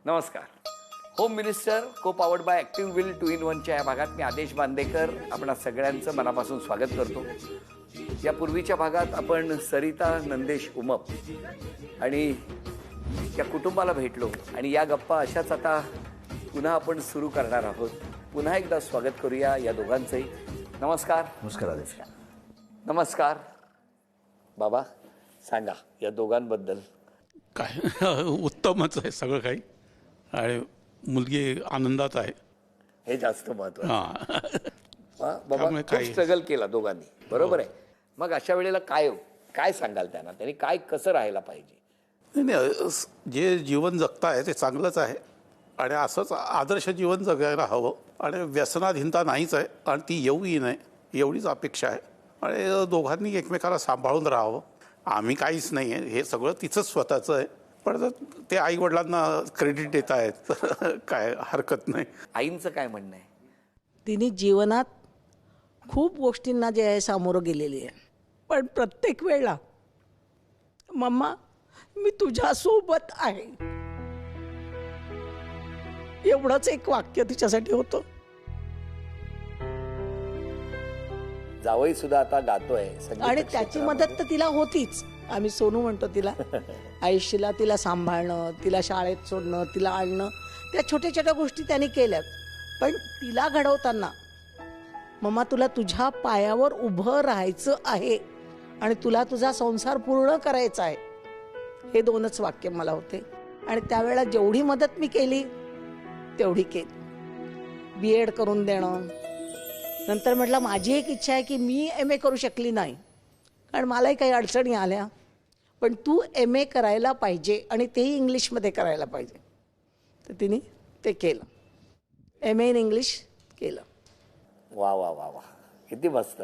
नमस्कार. Home minister को powered by active will 2-in-1च्या या भागात मी आदेश बांदेकर आपणा सगळ्यांचं मनापासून स्वागत करतो. या पूर्वीच्या भागात आपण सरिता नंदेश उमप आणि या कुटुंबाला भेटलो आणि या गप्पा अशाच आता पुन्हा आपण सुरू करणार आहोत. पुन्हा एकदा स्वागत करूया या दोघांचंही. नमस्कार. नमस्कार आदेश. नमस्कार. बाबा सांगा या दोघांबद्दल. काय उत्तमच आहे सगळं काही आणि मुलगी आनंदात आहे हे जास्त महत्त्वाचं. बाबा त्यामुळे खूप काही- स्ट्रगल केला दोघांनी, बरोबर आहे. मग अशा वेळेला काय काय सांगाल त्यांनी काय कसं राहायला पाहिजे? नाही, जे जीवन जगताय ते चांगलंच आहे आणि असंच आदर्श जीवन जगायला हवं आणि व्यसनाधीनता नाहीच आहे आणि ती येऊही नाही एवढीच अपेक्षा आहे. आणि दोघांनी एकमेकाला सांभाळून राहावं. आम्ही काहीच नाही आहे, हे सगळं तिचंच स्वतःचं आहे, पण ते आईवडिलांना क्रेडिट देत आहेत काय हरकत नाही. आईंचं काय म्हणणं आहे? तिने जीवनात खूप गोष्टींना जे आहे सामोरं गेलेली आहे, पण प्रत्येक वेळेला मम्मा मी तुझ्यासोबत आहे एवढंच एक वाक्य तिच्यासाठी होतं. जावई सुद्धा आता गातोय संगीत आणि त्याची क्षेत्रामध्ये. मदत तर तिला होतीच. आम्ही सोनू म्हणतो तिला. आयुष्याला तिला सांभाळणं, तिला शाळेत सोडणं, तिला आणणं, त्या छोट्या छोट्या गोष्टी त्याने केल्यात. पण तिला घडवताना मम्मा तुला तुझ्या पायावर उभं राहायचं आहे आणि तुला तुझा संसार पूर्ण करायचा आहे, हे दोनच वाक्य मला होते. आणि त्यावेळेला जेवढी मदत मी केली तेवढी केली. BEd करून देणं. नंतर म्हटलं माझी एक इच्छा आहे की मी MA करू शकली नाही कारण मलाही काही अडचणी आल्या, पण तू MA करायला पाहिजे आणि तेही इंग्लिशमध्ये करायला पाहिजे. तर तिने ते केलं. MA इन इंग्लिश केलं. वा वा वा वा, किती मस्त.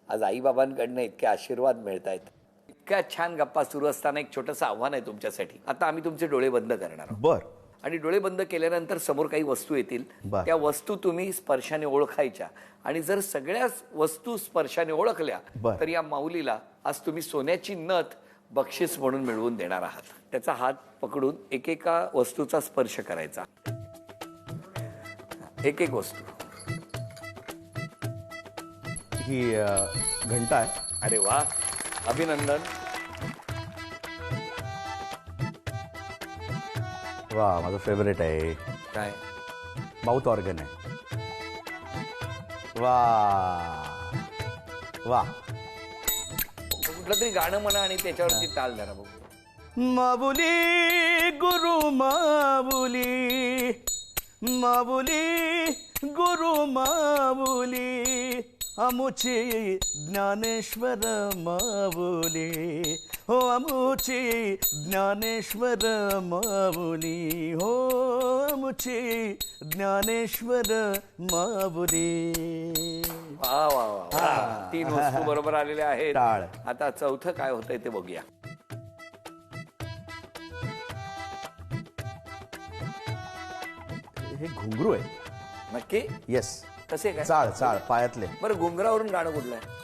आज आईबाबांकडनं इतके आशीर्वाद मिळत आहेत. इतक्या छान गप्पा सुरू असताना एक छोटंसं आव्हान आहे तुमच्यासाठी. आता आम्ही तुमचे डोळे बंद करणार आहोत. बर. आणि डोळे बंद केल्यानंतर समोर काही वस्तू येतील. बर. त्या वस्तू तुम्ही स्पर्शाने ओळखायच्या आणि जर सगळ्याच वस्तू स्पर्शाने ओळखल्या बर. तर या माऊलीला आज तुम्ही सोन्याची नथ बक्षीस म्हणून मिळवून देणार आहात. त्याचा हात पकडून एकेका वस्तूचा स्पर्श करायचा. एक एक वस्तू. ही घंटा आहे. अरे वा, अभिनंदन. वा, माझं फेवरेट आहे. काय? माउथ ऑर्गन आहे. वा वा. कुठलं तरी गाणं म्हणा आणि त्याच्यावरती ताल धरा बघू. माऊली गुरु माऊली, माऊली गुरु माऊली, अमुची ज्ञानेश्वर माऊली, हो अमुची ज्ञानेश्वर माऊली, हो अमुची ज्ञानेश्वर माऊली. वा वा वा वा. 3 वस्तू बरोबर आलेल्या आहेत. टाळ. आता चौथं काय होतंय ते बघूया. हे घुंगरू आहे. नक्की? येस. कसे काय? चाळ चाळ पायातले. बरं, घुंगरावरून गाणं कुठलं आहे?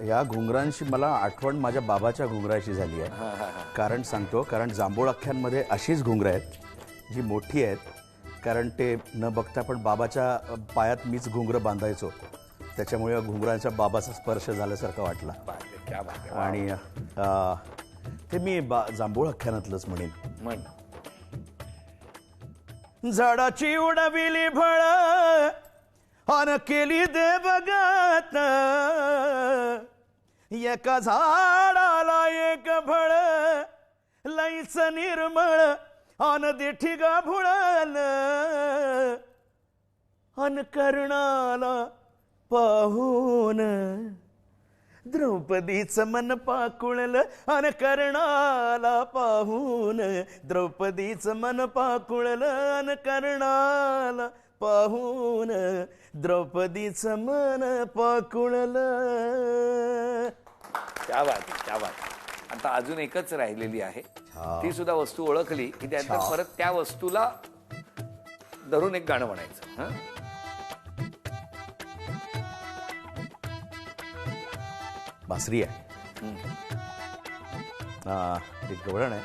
या घुंगरांशी मला आठवण माझ्या बाबाच्या घुंगराची झाली आहे. कारण सांगतो, कारण जांभूळाख्यांमध्ये अशीच घुंगरं आहेत जी मोठी आहेत, कारण ते न बघता पण बाबाच्या पायात मीच घुंगरं बांधायचो, त्याच्यामुळे घुंगरांच्या बाबाचा स्पर्श झाल्यासारखं वाटला. क्या बात आहे. आणि ते मी जांभूळाख्यानातलंच म्हणेन. म्हण. झाडाची उडविली फळ अन केली देवगत, एका झाडाला एक फळ लईच निर्मळ अन देठी गाभुळल, अन कर्णाला पाहून द्रौपदीचं मन पाकुळलं, अन कर्णाला पाहून द्रौपदीचं मन पाकुळलं, अन कर्णाला पाहून द्रौपदीचं मन पाकुळलं. क्या बात आहे, क्या बात आहे. आता अजून एकच राहिलेली आहे. ती सुद्धा वस्तू ओळखली की त्यानंतर परत त्या वस्तूला धरून एक गाणं म्हणायचं. हं? बासरी आहे. एक गवळण आहे.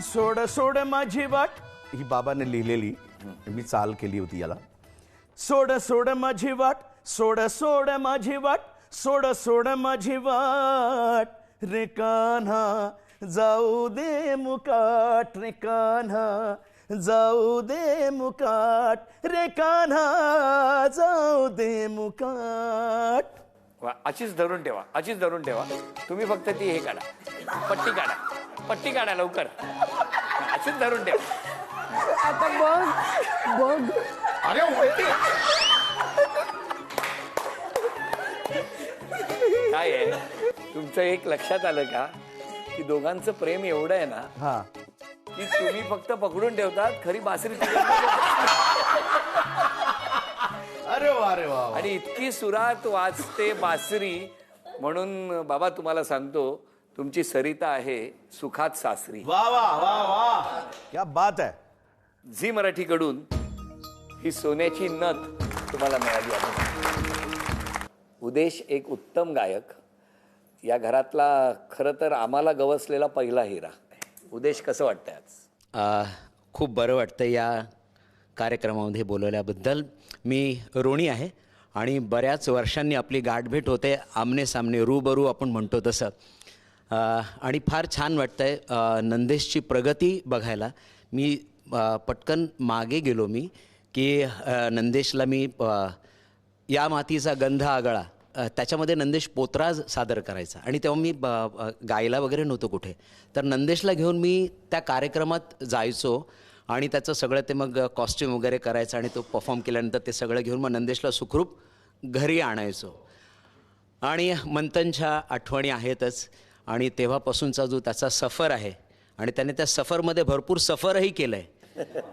सोड सोड माझी वाट, ही बाबाने लिहिलेली, मी चाल केली होती याला. सोड सोड माझी वाट, सोड सोड माझी वाट, सोड सोड माझी वाट, रे कान्हा जाऊ दे मुकाट, रे कान्हा जाऊ दे मुकाट, रे कान्हा जाऊ दे मुकाट. वा, अशीच धरून ठेवा, अशीच धरून ठेवा. तुम्ही फक्त ती हे काढा, पट्टी काढा, पट्टी काढा लवकर. अशीच धरून ठेवा. आता बघ बघ, अरे उलटी. काय आहे तुमचं एक लक्षात आलं का की दोघांचं प्रेम एवढं आहे ना हा, की तुम्ही फक्त पकडून ठेवतात, खरी बासरी अरे वा अरे वा. आणि इतकी सुरात वाजते बासरी. म्हणून बाबा तुम्हाला सांगतो, तुमची सरिता आहे सुखात सासरी. वा वा वा वा, क्या बात आहे. झी मराठीकडून ही सोन्याची नथ तुम्हाला मिळाली आहे. उदेश एक उत्तम गायक, या घरातला खरं तर आम्हाला गवसलेला पहिला हिरा. उदेश, कसं वाटतंय आज? खूप बरं वाटतं या कार्यक्रमामध्ये बोलवल्याबद्दल. मी ऋणी आहे आणि बऱ्याच वर्षांनी आपली गाठभेट होते, आमने सामने रूबरू आपण म्हणतो तसं. आणि फार छान वाटतं आहे नंदेशची प्रगती बघायला. मी पटकन मागे गेलो मी की नंदेशला मी या मातीचा गंध आगळा, त्याच्यामध्ये नंदेश पोतराज सादर करायचा आणि तेव्हा मी गायला वगैरे नव्हतो कुठे. तर नंदेशला घेऊन मी त्या कार्यक्रमात जायचो आणि त्याचं सगळं ते मग कॉस्ट्यूम वगैरे करायचं आणि तो परफॉर्म केल्यानंतर ते सगळं घेऊन मग नंदेशला सुखरूप घरी आणायचो. आणि मंथनच्या आठवणी आहेतच आणि तेव्हापासूनचा जो त्याचा सफर आहे आणि त्याने त्या सफरमध्ये भरपूर सफरही केलं आहे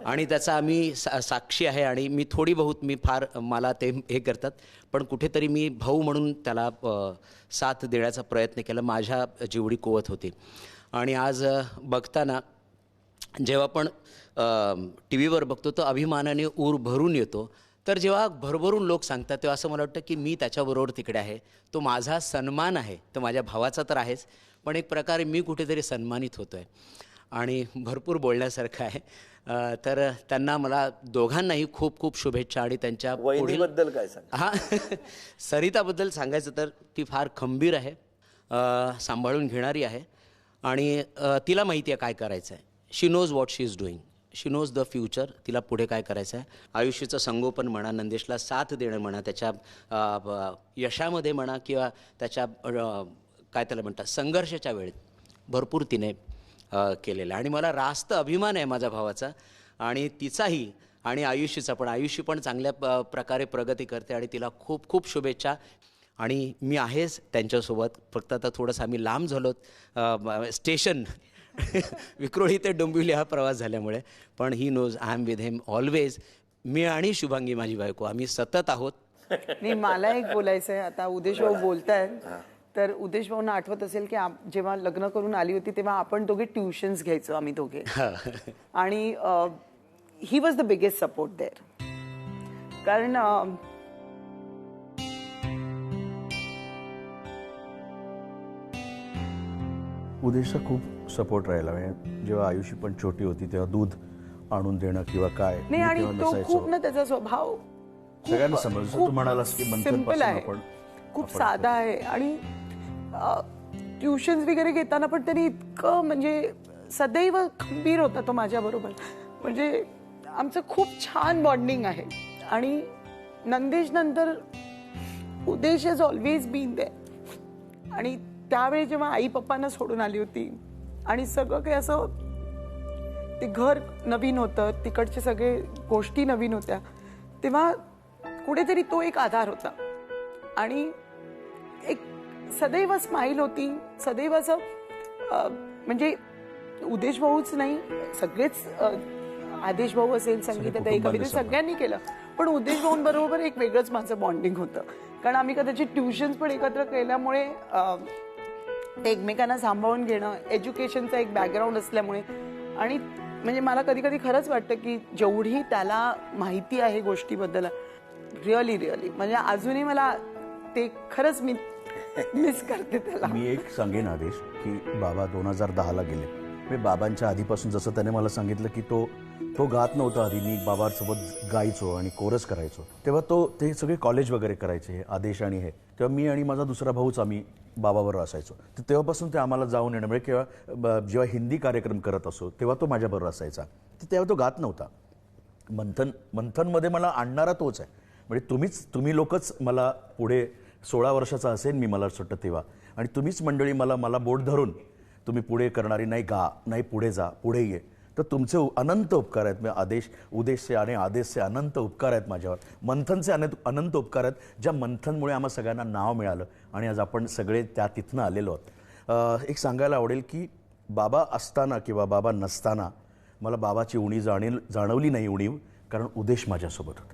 आणि त्याचा आम्ही साक्षी आहे. आणि मी थोडी बहुत, मी फार, मला ते हे करतात, पण कुठेतरी मी भाऊ म्हणून त्याला साथ देण्याचा प्रयत्न केला, माझ्या जेवढी कुवत होती. आणि आज बघताना जेव्हा पण टी व्हीवर बघतो तो अभिमानाने ऊर भरून येतो. तर जेव्हा भरभरून लोक सांगतात तेव्हा असं मला वाटतं की मी त्याच्याबरोबर तिकडे आहे, तो माझा सन्मान आहे. तो माझ्या भावाचा तर आहेच, पण एक प्रकारे मी कुठेतरी सन्मानित होतो आहे आणि भरपूर बोलण्यासारखं आहे. तर त्यांना, मला दोघांनाही खूप खूप शुभेच्छा. आणि त्यांच्या वहिनीबद्दल काय सांग? हां, सरिताबद्दल सांगायचं तर ती फार खंबीर आहे, सांभाळून घेणारी आहे आणि तिला माहिती आहे काय करायचं आहे. She knows what she is doing, she knows the future. तिला पुढे काय करायचं आहे. आयुष्याचं संगोपन म्हणा, नंदेशला साथ देणं म्हणा, त्याच्या यशामध्ये म्हणा किंवा त्याच्या काय त्याला म्हणतात संघर्षाच्या वेळेत भरपूर तिने केलेलं आहे. आणि मला रास्त अभिमान आहे माझ्या भावाचा आणि तिचाही आणि आयुष्याचा पण. आयुष्य पण चांगल्या प्रकारे प्रगती करते आणि तिला खूप खूप शुभेच्छा. आणि मी आहेच त्यांच्यासोबत. फक्त आता थोडंसं आम्ही लांब झालोत, स्टेशन विक्रोळी ते डोंबिवली हा प्रवास झाल्यामुळे. पण he knows I am with him always. मी आणि शुभांगी माझी बायको आम्ही सतत आहोत. नाही, मला एक बोलायचं आहे. आता उदेश भाऊ बोलतायत, तर उदेश भाऊंना आठवत असेल की जेव्हा लग्न करून आली होती तेव्हा आपण दोघे ट्युशन्स घ्यायचो आम्ही दोघे. आणि he was the biggest support there. कारण उदेशचा खूप सपोर्ट राहिला. म्हणजे जेव्हा आयुषी पण छोटी होती तेव्हा दूध आणून देणं किंवा काय, नाही, आणि तो खूप ना, त्याचा स्वभाव सगळ्यांना समजतो. तू म्हणालास की सिंपल आहे, खूप साधा आहे. आणि ट्युशन्स वगैरे घेताना पण त्यांनी इतकं, म्हणजे सदैव खंबीर होता तो माझ्याबरोबर. म्हणजे आमचं खूप छान बॉन्डिंग आहे. आणि नंदेश नंतर उदेश हॅज ऑलवेज बीन देअर. आणि त्यावेळी जेव्हा आई पप्पांना सोडून आली होती आणि सगळं काही असं, ते घर नवीन होतं, तिकडचे सगळे गोष्टी नवीन होत्या, तेव्हा कुठेतरी तो एक आधार होता. आणि एक सदैव स्माईल होती, सदैव असं, म्हणजे उदेश भाऊच नाही, सगळेच, आदेश भाऊ असेल, संगीताताई, कविता, सगळ्यांनी केलं. पण उदेश भाऊंबरोबर एक वेगळंच माझं बॉन्डिंग होतं. कारण आम्ही कदाचित ट्युशन्स पण एकत्र केल्यामुळे, ते एकमेकांना सांभाळून घेणं, एज्युकेशनचा एक बॅकग्राऊंड असल्यामुळे. आणि म्हणजे मला कधी कधी खरंच वाटतं की जेवढी त्याला माहिती आहे गोष्टीबद्दल, रिअली रिअली, म्हणजे अजूनही मला ते खरंच मी मिस करते त्याला. मी एक सांगेन आदेश की बाबा 2010ला गेले मी बाबांच्या आधीपासून जसं त्याने मला सांगितलं की तो गात नव्हता आधी, मी बाबांसोबत गायचो आणि कोरस करायचो, तेव्हा ते सगळे कॉलेज वगैरे करायचे, आदेश आणि हे, तेव्हा मी आणि माझा दुसरा भाऊच आम्ही बाबाबरोबर असायचो. तर तेव्हापासून ते आम्हाला जाऊन येणं, म्हणजे किंवा जेव्हा हिंदी कार्यक्रम करत असो तेव्हा तो माझ्याबरोबर असायचा. तर तेव्हा तो गात नव्हता. मंथनमध्ये मला आणणारा तोच आहे. म्हणजे तुम्ही लोकच मला पुढे 16 वर्षाचा असेल मी, मला असं वाटतं तेव्हा, आणि तुम्हीच मंडळी मला बोट धरून तुम्ही पुढे करणारी, नाही गा, नाही पुढे जा, पुढे ये. तर तुमचे अनंत उपकार आहेत. उदेशचे आणि आदेशचे अनंत उपकार आहेत माझ्यावर. मंथनचे अनंत उपकार आहेत, ज्या मंथनमुळे आम्हा सगळ्यांना नाव मिळालं आणि आज आपण सगळे तिथनं आलेलो आहोत. एक सांगायला आवडेल की बाबा असताना किंवा बाबा नसताना मला बाबाची उणीव जाणवली नाही उणीव, कारण उदेश माझ्यासोबत होता.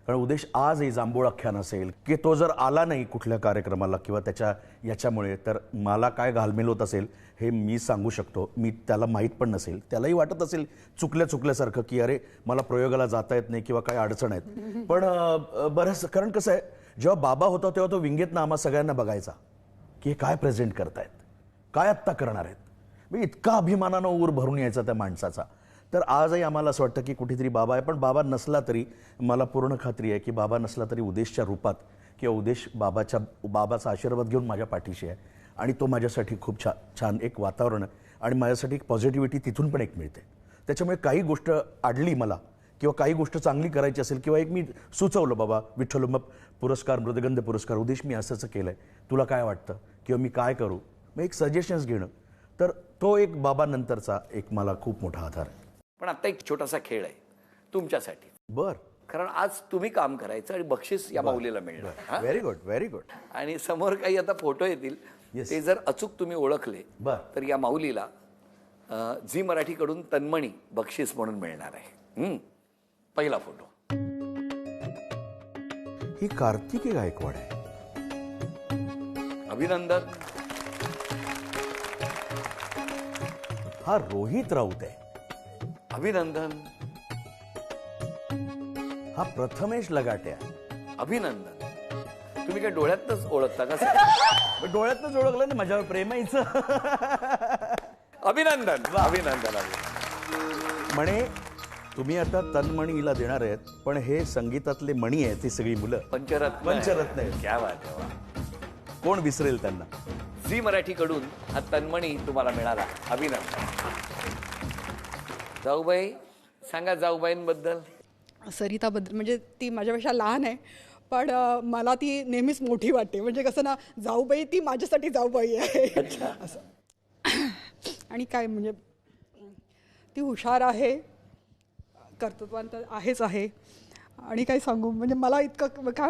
कारण उदेश आजही जांभूळ आख्यान असेल की तो जर आला नाही कुठल्या कार्यक्रमाला किंवा याच्यामुळे तर मला काय घालमेल होत असेल हे मी सांगू शकतो. मी त्याला माहीत पण नसेल, त्यालाही वाटत असेल चुकल्यासारखं की अरे मला प्रयोगाला जाता येत नाही किंवा काय अडचण आहेत. पण बरंच, कारण कसं आहे, जेव्हा बाबा होता तेव्हा तो विंगेतनं आम्हा सगळ्यांना बघायचा की हे काय प्रेझेंट करतायत, काय आत्ता करणार आहेत. मी इतका अभिमानानं ऊर भरून यायचा त्या माणसाचा. तर आजही आम्हाला असं वाटतं की कुठेतरी बाबा आहे, पण बाबा नसला तरी मला पूर्ण खात्री आहे की बाबा नसला तरी उदेशच्या रूपात किंवा उदेश बाबाचा आशीर्वाद घेऊन माझ्या पाठीशी आहे. आणि तो माझ्यासाठी खूप छान एक वातावरण आहे आणि माझ्यासाठी एक पॉझिटिव्हिटी तिथून पण एक मिळते. त्याच्यामुळे काही गोष्ट अडली मला किंवा काही गोष्ट चांगली करायची असेल किंवा एक मी सुचवलं, बाबा विठ्ठलोत्सव पुरस्कार, मृदगंध पुरस्कार, उदेश मी असं केलं आहे, तुला काय वाटतं किंवा मी काय करू, मग एक सजेशन्स घेणं, तर तो एक बाबा नंतरचा एक मला खूप मोठा आधार आहे. पण आता एक छोटासा खेळ आहे तुमच्यासाठी. बर. कारण आज तुम्ही काम करायचं आणि बक्षीस या माऊलीला मिळणार. हा? Very good, very good. आणि समोर काही आता फोटो येतील, ते जर अचूक तुम्ही ओळखले तर या माऊलीला झी मराठीकडून तन्मणी बक्षीस म्हणून मिळणार आहे. पहिला फोटो. ही कार्तिकी गायकवाड आहे. अभिनंदन. हा रोहित राऊत आहे. अभिनंदन. हा प्रथमेश लगाटे आहे. अभिनंदन. तुम्ही काय डोळ्यातच ओळखता का? डोळ्यातच ओळखलं ना, माझ्यावर प्रेम आहे हिचं. अभिनंदन. अभिनंदन. म्हणे तुम्ही आता तन्मणीला देणार आहेत, पण हे संगीतातले मणी आहेत, ती सगळी मुलं पंचरत्न आहेत. क्या बात आहे. कोण विसरेल त्यांना. झी मराठीकडून हा तन्मणी तुम्हाला मिळाला. अभिनंदन. जाऊबाई सांगा, जाऊबाईंबद्दल. सरिताबद्दल म्हणजे ती माझ्यापेक्षा लहान आहे, पण मला ती नेहमीच मोठी वाटते. म्हणजे कसं ना, जाऊबाई ती माझ्यासाठी जाऊबाई आहे असं. आणि काय म्हणजे ती हुशार आहे, कर्तृत्वान तर आहेच आहे. आणि काय सांगू, म्हणजे मला इतकं काय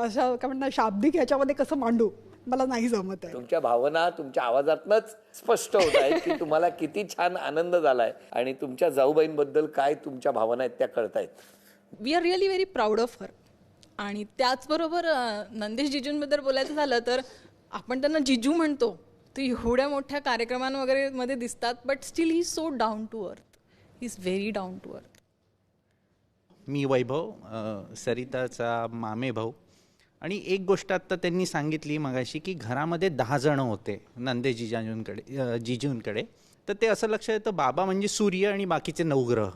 अशा काय म्हणतात शाब्दिक ह्याच्यामध्ये कसं मांडू मला नाही जमत आहे. तुमच्या भावना तुमच्या आवाजातनच स्पष्ट होत आहेत की तुम्हाला किती छान आनंद झालाय आणि तुमच्या जाऊबाईंबद्दल काय तुमच्या भावना आहेत त्या कळतायत. We are really very proud of her. आणि त्याचबरोबर नंदेश जिजूंबद्दल बोलायचं झालं तर आपण त्यांना जिजू म्हणतो, तर एवढ्या मोठ्या कार्यक्रमां वगैरे मध्ये दिसतात, but still he is so down to earth. He is very down to earth. मी वैभव, सरिताचा मामे भाऊ. आणि एक गोष्ट आत्ता त्यांनी सांगितली मगाशी की घरामध्ये 10 जण होते नंदेश जिजूंकडे. तर ते असं लक्षात येतं, बाबा म्हणजे सूर्य आणि बाकीचे 9 ग्रह.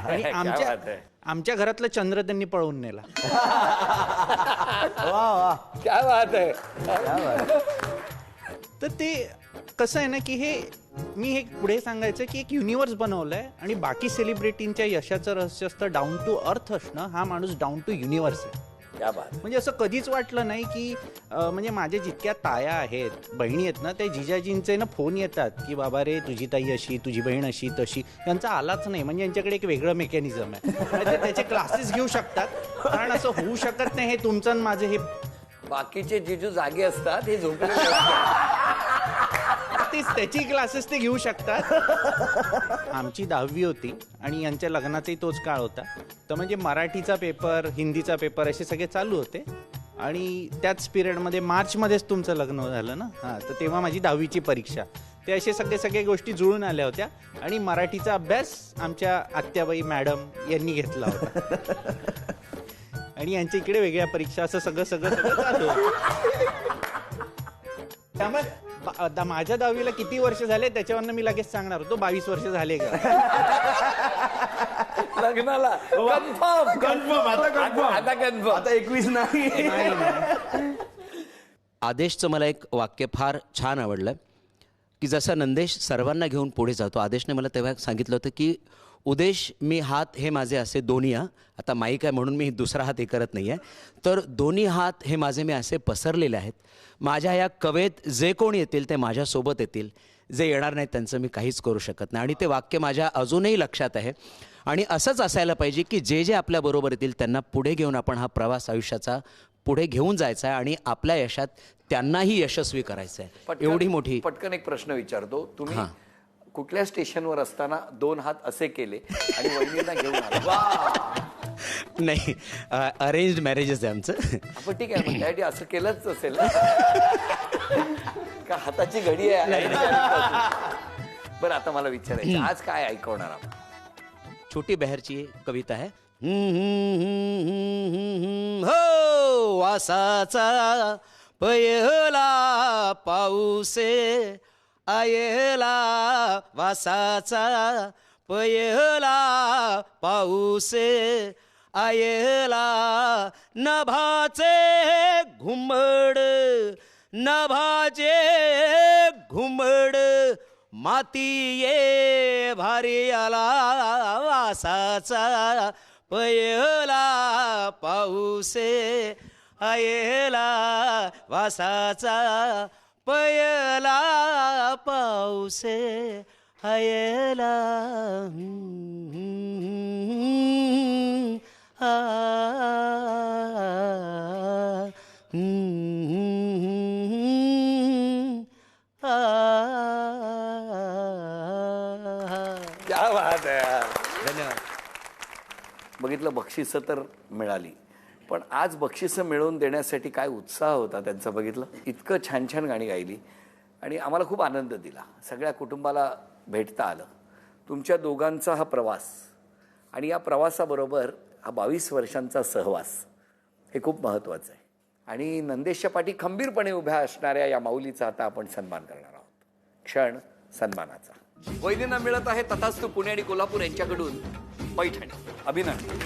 आणि आमच्या घरातला चंद्र त्यांनी पळवून नेला. क्या बात आहे. तर ते कसं आहे ना की मी हे पुढे सांगायचं की एक युनिव्हर्स बनवलं आहे आणि बाकी सेलिब्रिटींच्या यशाचं रहस्य असतं डाऊन टू अर्थ असणं. हा माणूस डाऊन टू युनिव्हर्स आहे. म्हणजे असं कधीच वाटलं नाही की म्हणजे माझ्या जितक्या ताया आहेत, बहिणी आहेत ना, त्या जिजाजींचे ना फोन येतात की बाबा रे तुझी ताई अशी, तुझी बहीण अशी तशी. त्यांचा आलाच नाही, म्हणजे यांच्याकडे एक वेगळं मेकॅनिझम आहे. ते त्याचे क्लासेस घेऊ शकतात, कारण असं होऊ शकत नाही हे तुमचं आणि माझं. हे बाकीचे जिजू जागे असतात, हे झोपले. त्याची क्लासेस ते घेऊ शकतात. आमची 10वी होती आणि यांच्या लग्नाचाही तोच काळ होता. तर म्हणजे मराठीचा पेपर, हिंदीचा पेपर असे सगळे चालू होते. आणि त्याच पिरियडमध्ये मार्चमध्येच तुमचं लग्न झालं ना. तर तेव्हा माझी 10वीची परीक्षा. ते असे सगळे गोष्टी जुळून आल्या होत्या. आणि मराठीचा अभ्यास आमच्या आत्याबाई मॅडम यांनी घेतला होता. आणि यांच्या इकडे वेगळ्या परीक्षा, असं सगळं चालू होतं. त्यामुळे माझ्या 10वीला किती वर्ष झाले त्याच्यावरनं मी लगेच सांगणार होतो 22 वर्ष झाले का. लग्नाला आता कन्फर्म. आता 21 नाही. आदेशचं मला एक वाक्य फार छान आवडलं की जसा नंदेश सर्वांना घेऊन पुढे जातो, आदेशने मला तेव्हा सांगितलं होतं की उदेश, मी हात हे माझे असे दोन्ही, आता माईक आहे म्हणून मी दुसरा हात हे करत नाही आहे, तर दोन्ही हात हे माझे मी असे पसरलेले आहेत. माझ्या या कवेत जे कोण येतील ते माझ्यासोबत येतील, जे येणार नाहीत त्यांचं मी काहीच करू शकत नाही. आणि ते वाक्य माझ्या अजूनही लक्षात आहे. आणि असंच असायला पाहिजे की जे जे आपल्याबरोबर येतील त्यांना पुढे घेऊन आपण हा प्रवास आयुष्याचा पुढे घेऊन जायचा आहे आणि आपल्या यशात त्यांनाही यशस्वी करायचं आहे. एवढी मोठी. पटकन एक प्रश्न विचारतो. तुम्ही कुठल्या स्टेशनवर असताना 2 हात असे केले आणि वहिनींना घेऊन आले? नाही, अरेंज्ड मॅरेजेस आहे आमचं. आपण ठीक आहे, मग त्यासाठी असं केलंच असेल का हाताची घडी आहे? बरं, आता मला विचारायचं, आज काय ऐकवणार आपण? छोटी बहरची कविता आहे. हो वासाचा पहिला पाऊसे आयला, वासाचा पहिला पाऊसे आयला, नभाचे घुमड नभाचे घुमड मातीये भारी आला, वासाचा पहिला पाऊसे आयला, वासाचा पहिला पाऊसे आयला. क्या बात आहे यार. धन्यवाद. बघितलं, बक्षिसं तर मिळाली, पण आज बक्षिसं मिळवून देण्यासाठी काय उत्साह होता त्यांचा. बघितलं, इतकं छान छान गाणी गायली आणि आम्हाला खूप आनंद दिला. सगळ्या कुटुंबाला भेटता आलं. तुमच्या दोघांचा हा प्रवास आणि या प्रवासाबरोबर हा 22 वर्षांचा सहवास हे खूप महत्त्वाचं आहे. आणि नंदेशच्या पाठी खंबीरपणे उभ्या असणाऱ्या या माऊलीचा आता आपण सन्मान करणार आहोत. क्षण सन्मानाचा. वैद्यांना मिळत आहे तथास्तु पुणे आणि कोल्हापूर यांच्याकडून पैठणी. अभिनंदन.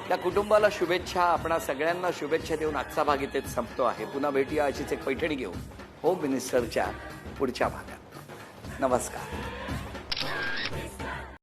त्या कुटुंबाला शुभेच्छा. आपणा सगळ्यांना शुभेच्छा देऊन आजचा भाग इथेच संपतो आहे. पुन्हा भेटूया अशीच एक पैठणी घेऊन होम मिनिस्टरच्या पुढच्या भागात. नमस्कार.